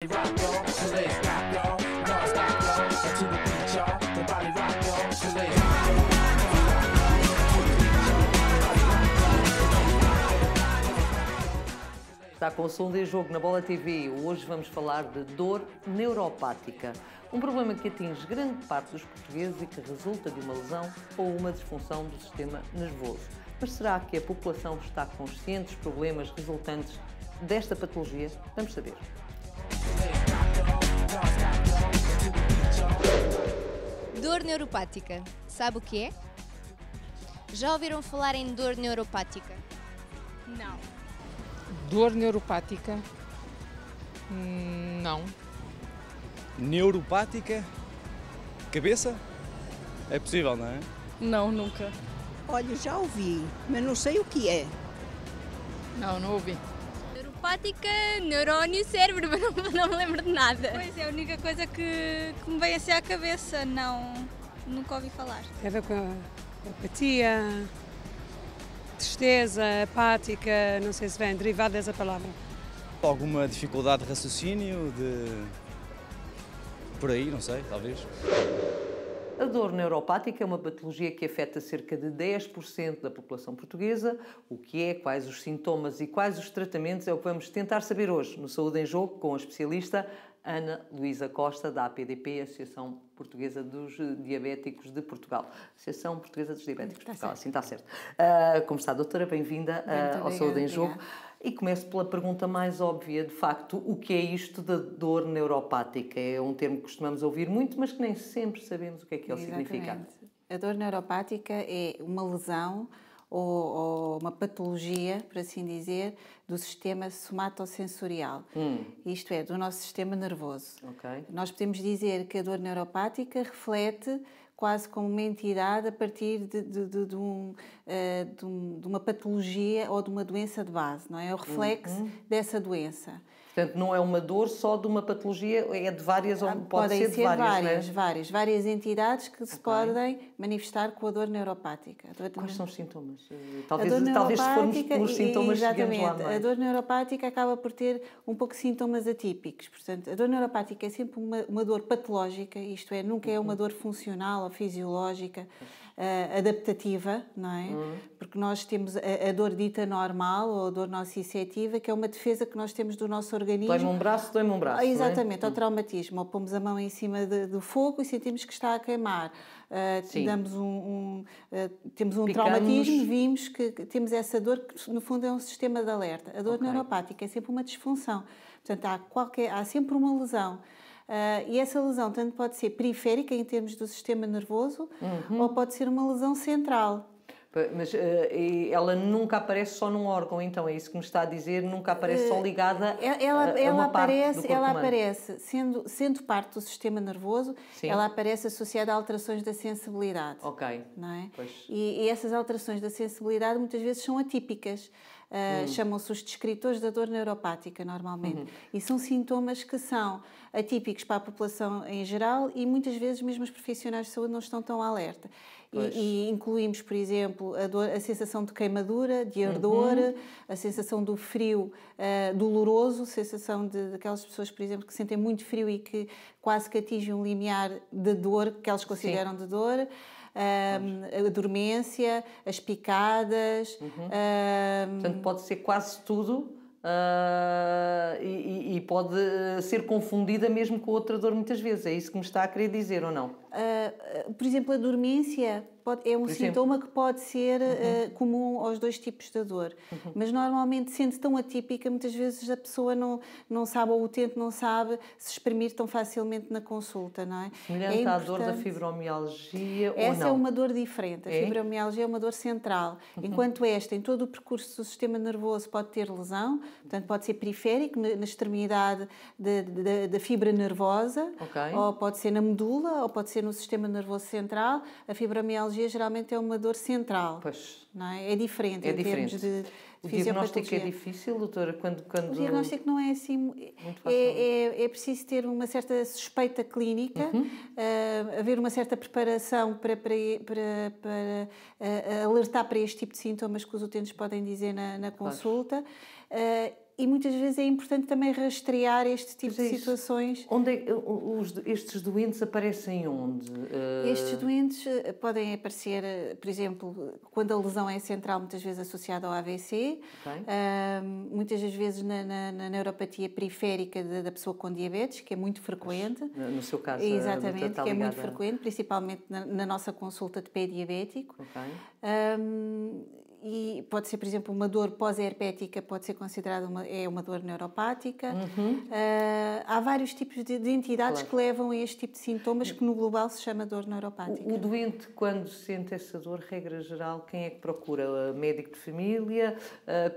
Está com o Som de Jogo na Bola TV. Hoje vamos falar de dor neuropática, um problema que atinge grande parte dos portugueses e que resulta de uma lesão ou uma disfunção do sistema nervoso. Mas será que a população está consciente dos problemas resultantes desta patologia? Vamos saber. Dor neuropática. Sabe o que é? Já ouviram falar em dor neuropática? Não. Dor neuropática? Não. Neuropática? Cabeça? É possível, não é? Não, nunca. Olha, já ouvi, mas não sei o que é. Não ouvi. Neuropática, neurónio, cérebro, mas não me lembro de nada. Pois é, a única coisa que me vem assim à cabeça, nunca ouvi falar. Tem a ver com a apatia, tristeza, apática, não sei se vem derivado dessa palavra. Alguma dificuldade de raciocínio, por aí, não sei, talvez. A dor neuropática é uma patologia que afeta cerca de 10% da população portuguesa. O que é, quais os sintomas e quais os tratamentos é o que vamos tentar saber hoje no Saúde em Jogo com a especialista Ana Luísa Costa, da APDP, Associação Portuguesa dos Diabéticos de Portugal. Associação Portuguesa dos Diabéticos de Portugal, assim está certo. Como está, doutora? Bem-vinda ao Saúde em Jogo. E começo pela pergunta mais óbvia, de facto, o que é isto da dor neuropática? É um termo que costumamos ouvir muito, mas que nem sempre sabemos o que é ele significa. A dor neuropática é uma lesão ou uma patologia, por assim dizer, do sistema somatosensorial. Isto é, do nosso sistema nervoso. Okay. Nós podemos dizer que a dor neuropática reflete quase como uma entidade a partir de uma patologia ou de uma doença de base, não é? É o reflexo dessa doença. Portanto, não é uma dor só de uma patologia, é de várias, ou pode ser de várias entidades que se podem manifestar com a dor neuropática. Quais são os sintomas? Talvez se formos pelos sintomas chegamos lá mais. A dor neuropática acaba por ter um pouco de sintomas atípicos. Portanto, a dor neuropática é sempre uma dor patológica, isto é, nunca é uma dor funcional ou fisiológica, adaptativa, não é? Porque nós temos a dor dita normal ou a dor nociceptiva, que é uma defesa que nós temos do nosso organismo. Dói-me um braço. Exatamente, ao traumatismo. Ou pomos a mão em cima do fogo e sentimos que está a queimar. Temos um traumatismo, vimos que temos essa dor que no fundo é um sistema de alerta. A dor neuropática é sempre uma disfunção. Portanto, há sempre uma lesão. E essa lesão tanto pode ser periférica em termos do sistema nervoso ou pode ser uma lesão central. Mas ela nunca aparece só num órgão, então é isso que me está a dizer, nunca aparece só ligada a uma parte do corpo humano. Ela aparece, sendo parte do sistema nervoso, Sim. Ela aparece associada a alterações da sensibilidade. Ok. Não é? Pois. E essas alterações da sensibilidade muitas vezes são atípicas. Chamam-se os descritores da dor neuropática, normalmente. E são sintomas que são atípicos para a população em geral e muitas vezes mesmo os profissionais de saúde não estão tão alerta. E incluímos, por exemplo, a sensação de queimadura, de ardor, a sensação do frio doloroso, a sensação daquelas pessoas, por exemplo, que sentem muito frio e que quase que atingem um limiar de dor que elas consideram de dor. A dormência, as picadas. Portanto, pode ser quase tudo e pode ser confundida mesmo com outra dor muitas vezes. É isso que me está a querer dizer, ou não? Por exemplo, a dormência é um sintoma que pode ser comum aos dois tipos de dor. Mas normalmente, sendo tão atípica, muitas vezes a pessoa não sabe, ou o utente não sabe se exprimir tão facilmente na consulta, não é? Semelhante à dor da fibromialgia ou não? Essa é uma dor diferente. A fibromialgia é uma dor central. Enquanto esta, em todo o percurso do sistema nervoso, pode ter lesão, portanto pode ser periférico, na extremidade da fibra nervosa, ou pode ser na medula, ou pode ser no sistema nervoso central. A fibromialgia geralmente é uma dor central. Pois. Não é? É diferente em termos de O diagnóstico é difícil, doutora? O diagnóstico não é assim... É preciso ter uma certa suspeita clínica, haver uma certa preparação para alertar para este tipo de sintomas que os utentes podem dizer na consulta. E muitas vezes é importante também rastrear este tipo de situações. Onde estes doentes aparecem onde? Estes doentes podem aparecer, por exemplo, quando a lesão é central, muitas vezes associada ao AVC, muitas das vezes na neuropatia periférica da pessoa com diabetes, que é muito frequente. No seu caso, exatamente, que é muito frequente, principalmente na nossa consulta de pé diabético. E pode ser, por exemplo, uma dor pós-herpética, pode ser considerada uma dor neuropática. Há vários tipos de entidades que levam a este tipo de sintomas, que no global se chama dor neuropática. O doente, quando sente essa dor, regra geral, quem é que procura? Médico de família?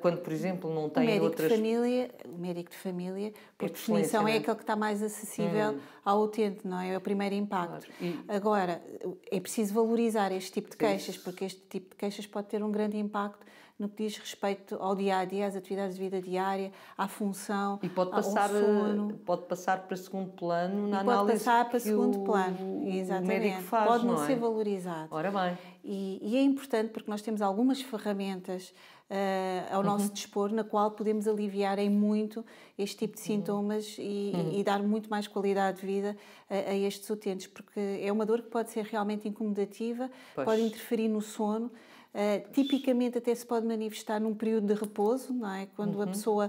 Quando, por exemplo, não tem outras... O médico de família, por definição, é aquele que está mais acessível ao utente, não é? É o primeiro impacto. Agora, é preciso valorizar este tipo de queixas, porque este tipo de queixas pode ter um grande impacto no que diz respeito ao dia-a-dia, às atividades de vida diária, à função, ao sono. Pode passar para segundo plano na análise pode passar para segundo plano, exatamente. O médico faz, pode não ser valorizado. Ora bem. E é importante porque nós temos algumas ferramentas ao nosso dispor, na qual podemos aliviar em muito este tipo de sintomas e dar muito mais qualidade de vida a estes utentes, porque é uma dor que pode ser realmente incomodativa, pode interferir no sono. Tipicamente até se pode manifestar num período de repouso, não é? Quando a pessoa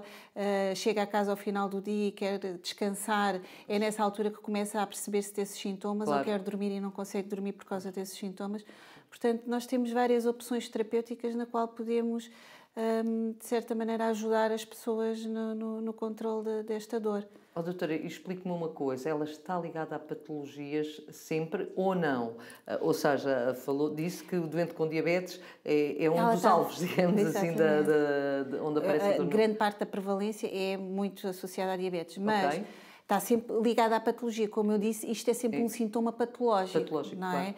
chega a casa ao final do dia e quer descansar, é nessa altura que começa a perceber-se desses sintomas, ou quer dormir e não consegue dormir por causa desses sintomas. Portanto, nós temos várias opções terapêuticas na qual podemos, de certa maneira, ajudar as pessoas no controle desta dor. Doutora, explique-me uma coisa, ela está ligada a patologias sempre ou não? Ou seja, disse que o doente com diabetes é um dos alvos, digamos assim, de onde aparece a dor. Grande parte da prevalência é muito associada à diabetes, mas está sempre ligada à patologia. Como eu disse, isto é sempre um sintoma patológico, não é?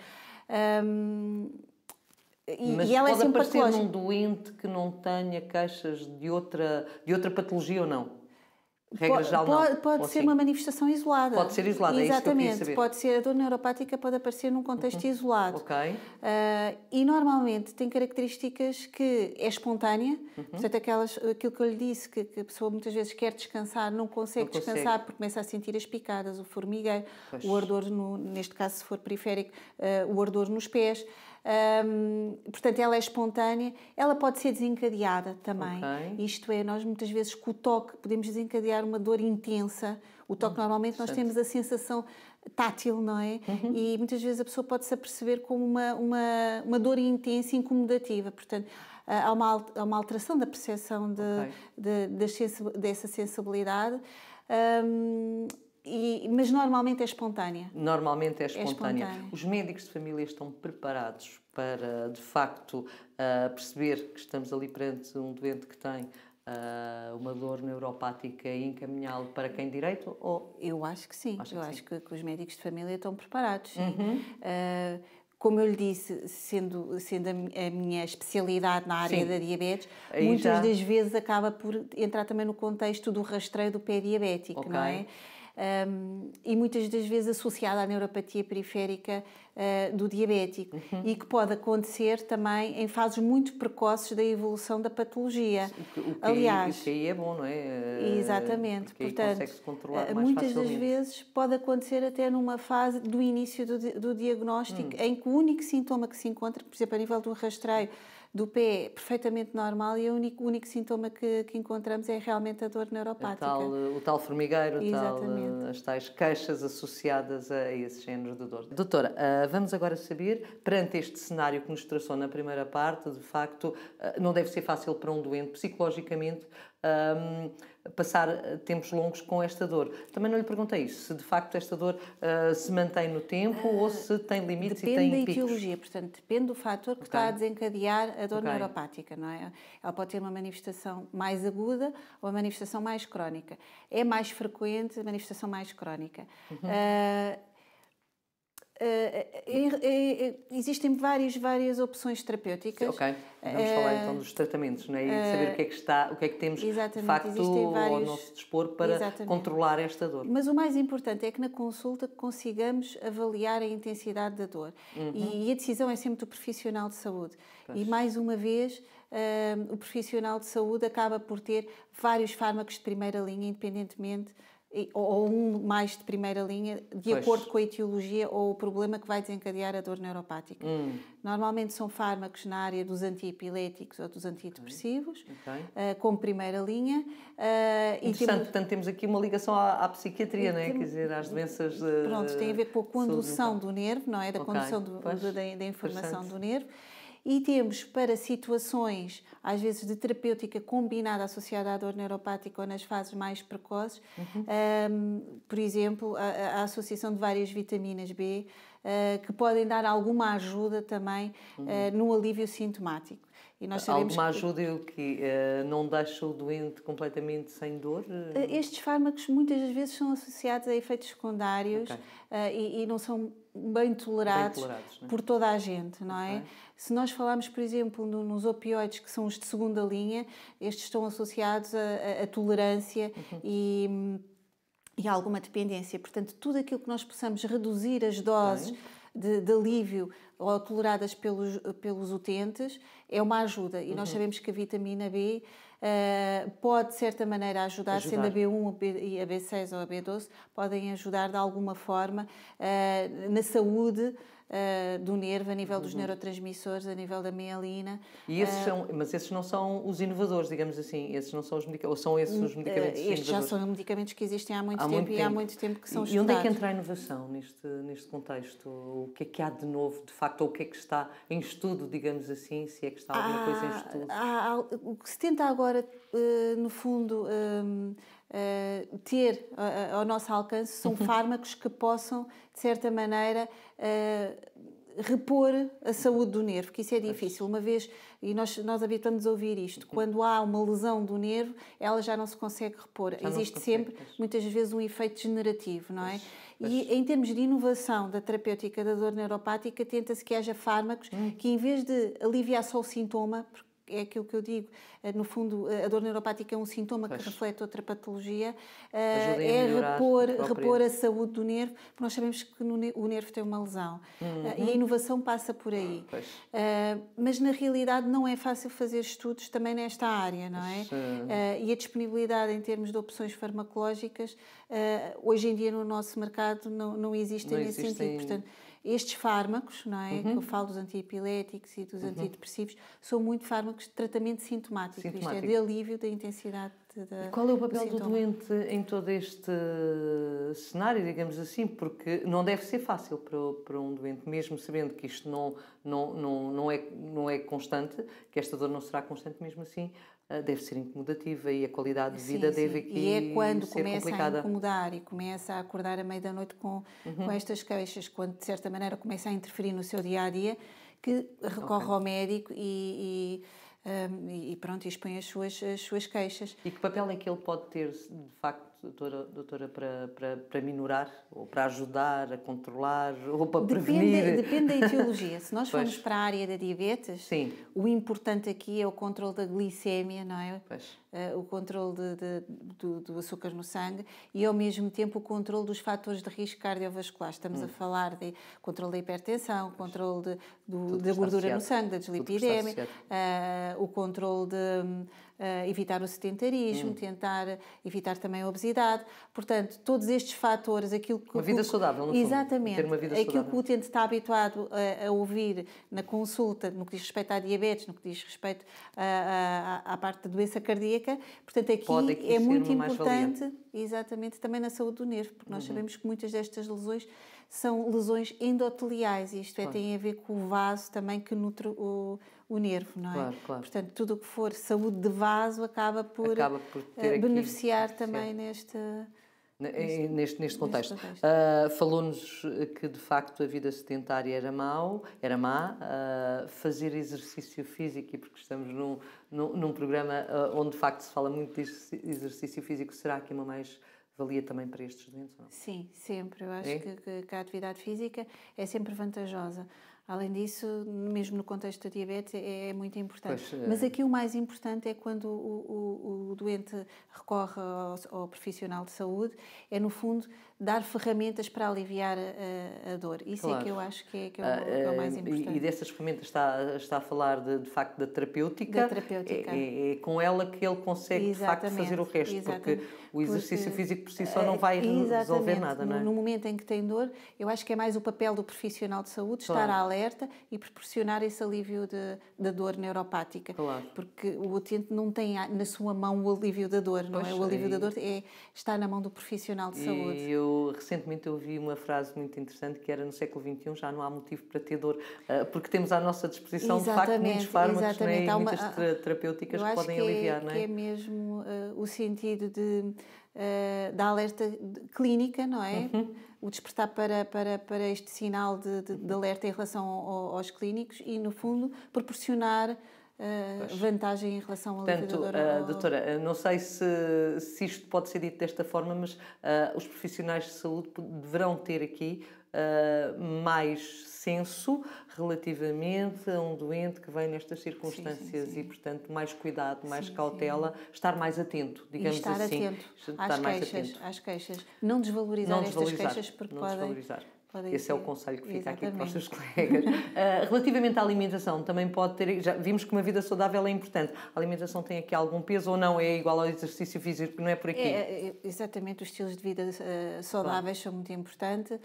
Mas ela pode aparecer num doente que não tenha queixas de outra patologia ou não? Regra geral, não. Pode ser uma manifestação isolada. Pode ser isolada, exatamente. É isso que eu queria saber. Pode ser, a dor neuropática pode aparecer num contexto isolado. E normalmente tem características que é espontânea, portanto aquilo que eu lhe disse, que a pessoa muitas vezes quer descansar, não consegue descansar porque começa a sentir as picadas, o formigueiro, o ardor, neste caso se for periférico, o ardor nos pés. Portanto, ela é espontânea, ela pode ser desencadeada também. Isto é, nós muitas vezes com o toque podemos desencadear uma dor intensa. O toque normalmente nós temos a sensação tátil, não é? E muitas vezes a pessoa pode-se aperceber como uma dor intensa e incomodativa. Portanto, há uma alteração da percepção dessa sensibilidade. Mas normalmente é espontânea. Normalmente é espontânea. Os médicos de família estão preparados para, de facto, perceber que estamos ali perante um doente que tem uma dor neuropática e encaminhá-lo para quem direito? Eu acho que sim. Acho que os médicos de família estão preparados, sim. Como eu lhe disse, sendo a minha especialidade na área da diabetes, muitas das vezes acaba por entrar também no contexto do rastreio do pé diabético, não é? E muitas das vezes associada à neuropatia periférica do diabético e que pode acontecer também em fases muito precoces da evolução da patologia. Aliás, o que aí é bom, não é? Exatamente. Portanto, consegue-se controlar mais muitas facilmente. das vezes pode acontecer até numa fase do início do diagnóstico em que o único sintoma que se encontra, por exemplo, a nível do rastreio do pé é perfeitamente normal e o único sintoma que encontramos é realmente a dor neuropática. O tal formigueiro, as tais queixas associadas a esse género de dor. Doutora, vamos agora saber, perante este cenário que nos traçou na primeira parte, de facto, não deve ser fácil para um doente psicologicamente passar tempos longos com esta dor. Também não lhe perguntei isso, se de facto esta dor se mantém no tempo ou se tem limites e tem picos. Depende da etiologia, portanto, depende do fator que está a desencadear a dor neuropática, não é? Ela pode ter uma manifestação mais aguda ou uma manifestação mais crónica. É mais frequente a manifestação mais crónica. Existem várias opções terapêuticas. Ok, vamos falar então dos tratamentos, não é? E de saber o que é que temos de facto ao nosso dispor para controlar esta dor. Mas o mais importante é que na consulta consigamos avaliar a intensidade da dor. E a decisão é sempre do profissional de saúde. E mais uma vez, o profissional de saúde acaba por ter vários fármacos de primeira linha, independentemente, ou um mais de primeira linha, de acordo com a etiologia ou o problema que vai desencadear a dor neuropática. Normalmente são fármacos na área dos antiepiléticos ou dos antidepressivos, como primeira linha. Interessante, portanto temos aqui uma ligação à psiquiatria, não é? Quer dizer, às doenças... Pronto, tem a ver com a condução do nervo, não é? Da condução da informação do nervo. E temos para situações, às vezes de terapêutica combinada associada à dor neuropática ou nas fases mais precoces, por exemplo, a associação de várias vitaminas B, que podem dar alguma ajuda também no alívio sintomático. E nós sabemos alguma ajuda e o que não deixa o doente completamente sem dor? Estes fármacos muitas das vezes são associados a efeitos secundários e não são bem tolerados por toda a gente, não é? Se nós falarmos, por exemplo, nos opioides, que são os de segunda linha, estes estão associados a tolerância e a alguma dependência. Portanto, tudo aquilo que nós possamos reduzir as doses de alívio ou toleradas pelos utentes é uma ajuda. E nós sabemos que a vitamina B pode, de certa maneira, ajudar. Sendo a B1, a B6 ou a B12, podem ajudar de alguma forma na saúde do nervo, a nível dos neurotransmissores, a nível da mielina. E mas esses não são os inovadores, digamos assim? Esses não são os medicamentos? Ou são esses os medicamentos Estes já são medicamentos que existem há muito tempo e há muito tempo que são estudados. E onde é que entra a inovação neste contexto? O que é que há de novo, de facto, ou o que é que está em estudo, digamos assim, se é que está alguma coisa em estudo? O que se tenta agora, no fundo, ter ao nosso alcance são fármacos que possam, de certa maneira, repor a saúde do nervo, que isso é difícil. Uma vez, e nós habituamos a ouvir isto, quando há uma lesão do nervo, ela já não se consegue repor. Existe sempre, muitas vezes, um efeito degenerativo, não é? E em termos de inovação da terapêutica da dor neuropática, tenta-se que haja fármacos que, em vez de aliviar só o sintoma, é aquilo que eu digo, no fundo a dor neuropática é um sintoma que reflete outra patologia, é repor a saúde do nervo, porque nós sabemos que o nervo tem uma lesão e a inovação passa por aí. Mas na realidade não é fácil fazer estudos também nesta área, não é? E a disponibilidade em termos de opções farmacológicas hoje em dia no nosso mercado não existem nesse sentido, portanto estes fármacos, não é? Que eu falo dos antiepiléticos e dos antidepressivos, são muito fármacos de tratamento sintomático. Isto é, de alívio da intensidade da E qual é o papel do doente em todo este cenário, digamos assim? Porque não deve ser fácil para um doente, mesmo sabendo que isto não é constante, que esta dor não será constante, mesmo assim, deve ser incomodativa e a qualidade de vida deve aqui ser complicada. E é quando começa a incomodar e começa a acordar à meia da noite com estas queixas, quando de certa maneira começa a interferir no seu dia-a-dia, que recorre ao médico e pronto, e expõe as suas queixas. E que papel é que ele pode ter, de facto, doutora, para minorar, ou para ajudar a controlar, ou para prevenir? Depende da etiologia. Se nós formos para a área da diabetes, o importante aqui é o controle da glicémia, não é? O controle do açúcar no sangue e, ao mesmo tempo, o controle dos fatores de risco cardiovascular. Estamos a falar de controle da hipertensão, controle da gordura no sangue, da dislipidemia, o controle de evitar o sedentarismo, tentar evitar também a obesidade. Portanto, todos estes fatores, aquilo que... Uma vida saudável, no fundo. Exatamente. Ter uma vida aquilo saudável. que o utente está habituado a ouvir na consulta, no que diz respeito à diabetes, no que diz respeito à parte da doença cardíaca. Portanto, aqui é muito importante, exatamente, também na saúde do nervo, porque nós sabemos que muitas destas lesões são lesões endoteliais, isto é, tem a ver com o vaso também que nutre o nervo, não é? Claro. Portanto, tudo o que for saúde de vaso acaba por ter beneficiar também neste contexto. Falou-nos que de facto a vida sedentária era má, fazer exercício físico, e porque estamos num programa onde de facto se fala muito de exercício físico, será aqui uma mais Valia também para estes doentes, não? Sim, sempre. Eu acho É? que a atividade física é sempre vantajosa. Além disso, mesmo no contexto da diabetes, é muito importante. Pois, Mas aqui o mais importante é quando o doente recorre ao profissional de saúde, é, no fundo, dar ferramentas para aliviar a dor. Isso Claro. é que eu acho que é o mais importante. E dessas ferramentas está a falar de facto da terapêutica. Da terapêutica. É com ela que ele consegue, de facto, fazer o resto. Exatamente. Porque o exercício Porque, físico por si só não vai resolver exatamente. nada, não é? No momento em que tem dor, eu acho que é mais o papel do profissional de saúde estar Claro. alerta e proporcionar esse alívio da dor neuropática. Claro. Porque o utente não tem na sua mão o alívio da dor, não é? Pois, O alívio da dor está na mão do profissional de saúde. E recentemente ouvi uma frase muito interessante que era: no século XXI já não há motivo para ter dor, porque temos à nossa disposição, de facto, muitos fármacos, né, e muitas terapêuticas que podem aliviar, não é? Que é mesmo o sentido da alerta clínica, não é? O despertar para este sinal de alerta em relação aos clínicos e, no fundo, proporcionar vantagem em relação ao alívio da dor. Doutora, não sei se isto pode ser dito desta forma, mas os profissionais de saúde deverão ter aqui mais senso relativamente a um doente que vem nestas circunstâncias. Sim. E, portanto, mais cuidado, mais cautela, estar mais atento, digamos estar assim. Atento às queixas. Não desvalorizar estas queixas, porque podem... Esse é o conselho que fica aqui para os seus colegas. Relativamente à alimentação, também pode ter... Já vimos que uma vida saudável é importante. A alimentação tem aqui algum peso ou não? É igual ao exercício físico? Não é por aqui? Exatamente. Os estilos de vida saudáveis são muito importantes.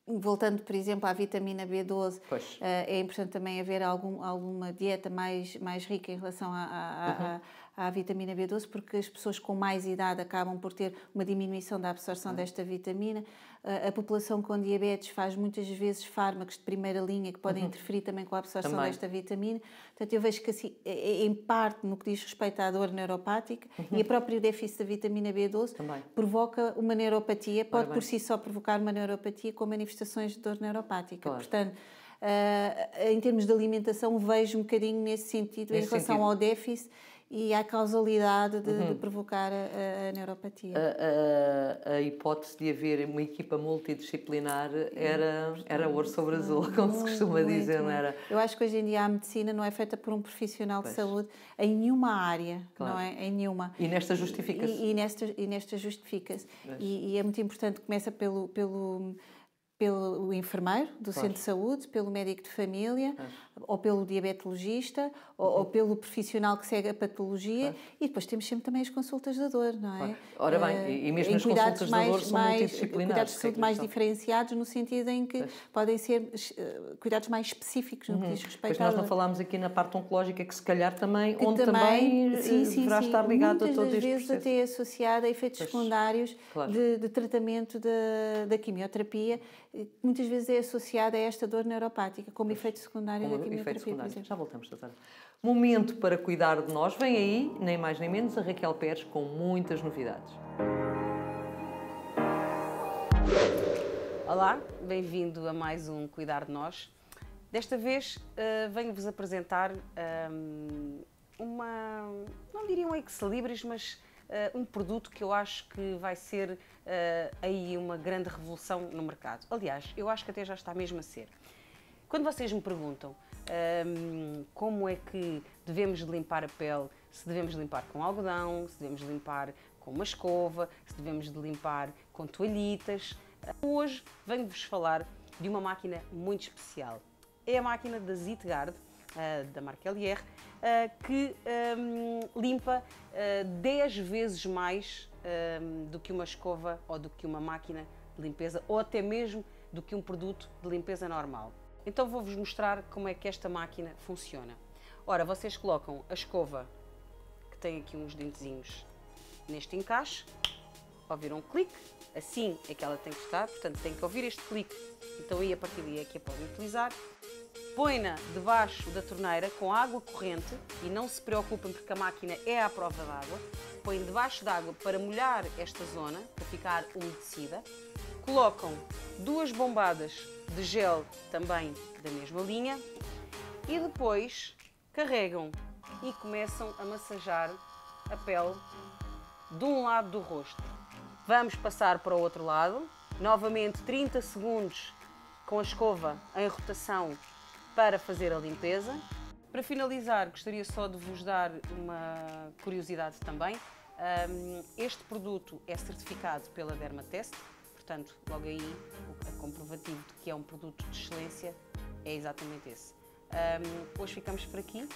Voltando, por exemplo, à vitamina B12, é importante também haver alguma dieta mais rica em relação à vitamina B12, porque as pessoas com mais idade acabam por ter uma diminuição da absorção desta vitamina. A população com diabetes faz muitas vezes fármacos de primeira linha que podem interferir também com a absorção desta vitamina. Portanto, eu vejo que, assim, em parte, no que diz respeito à dor neuropática, e a própria déficit da vitamina B12 provoca uma neuropatia, pode por si só provocar uma neuropatia com manifestações de dor neuropática. Claro. Portanto, em termos de alimentação, vejo um bocadinho nesse sentido, em relação ao déficit e à causalidade de provocar a neuropatia. A hipótese de haver uma equipa multidisciplinar era ouro sobre azul, como se costuma dizer, não era? Eu acho que hoje em dia a medicina não é feita por um profissional de saúde em nenhuma área, não é? Em nenhuma. E nesta justifica-se. E nesta justifica-se. E é muito importante, começa pelo enfermeiro do centro de saúde, pelo médico de família, ou pelo diabetologista, ou pelo profissional que segue a patologia, e depois temos sempre também as consultas da dor, não é? Ora bem, e mesmo as consultas da dor são multidisciplinares. Cuidados de saúde mais diferenciados, no sentido em que podem ser cuidados mais específicos no que diz respeito à dor. Nós não falámos aqui na parte oncológica, que se calhar também, deverá estar ligado a todo este processo. Muitas vezes até associado a efeitos secundários de tratamento da quimioterapia, muitas vezes é associada a esta dor neuropática, como efeito secundário da quimioterapia, por exemplo. Já voltamos, doutora. Momento para cuidar de nós. Vem aí, nem mais nem menos, a Raquel Pérez com muitas novidades. Olá, bem-vindo a mais um Cuidar de Nós. Desta vez venho-vos apresentar não diria um ex-libris, mas um produto que eu acho que vai ser aí uma grande revolução no mercado. Aliás, eu acho que até já está mesmo a ser. Quando vocês me perguntam como é que devemos limpar a pele, se devemos limpar com algodão, se devemos limpar com uma escova, se devemos limpar com toalhitas, hoje venho-vos falar de uma máquina muito especial. É a máquina da ZiteGuard, da marca LR, que limpa 10 vezes mais do que uma escova ou do que uma máquina de limpeza, ou até mesmo do que um produto de limpeza normal. Então vou-vos mostrar como é que esta máquina funciona. Ora, vocês colocam a escova, que tem aqui uns dentezinhos, neste encaixe, ouvir um clique, assim é que ela tem que estar, portanto tem que ouvir este clique, então aí a partir daí é que a podem utilizar. Põe-na debaixo da torneira com água corrente e não se preocupem porque a máquina é à prova d'água. Põem debaixo d'água para molhar esta zona, para ficar umedecida. Colocam 2 bombadas de gel também da mesma linha e depois carregam e começam a massajar a pele de um lado do rosto. Vamos passar para o outro lado. Novamente 30 segundos com a escova em rotação para fazer a limpeza. Para finalizar, gostaria só de vos dar uma curiosidade também. Este produto é certificado pela Dermatest, portanto, logo aí o comprovativo de que é um produto de excelência é exatamente esse. Hoje ficamos por aqui,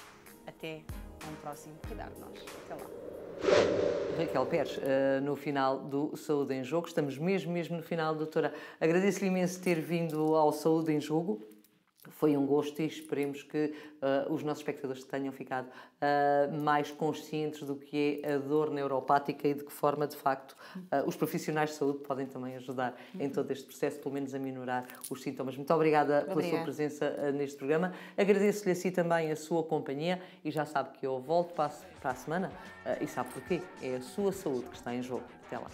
até um próximo Cuidar de Nós. Até lá. Raquel Pérez, no final do Saúde em Jogo, estamos mesmo no final, doutora. Agradeço-lhe imenso ter vindo ao Saúde em Jogo. Foi um gosto e esperemos que os nossos espectadores tenham ficado mais conscientes do que é a dor neuropática e de que forma, de facto, os profissionais de saúde podem também ajudar em todo este processo, pelo menos a minorar os sintomas. Muito obrigada pela sua presença neste programa. Agradeço-lhe a si também a sua companhia e já sabe que eu volto para a semana e sabe porquê? É a sua saúde que está em jogo. Até lá.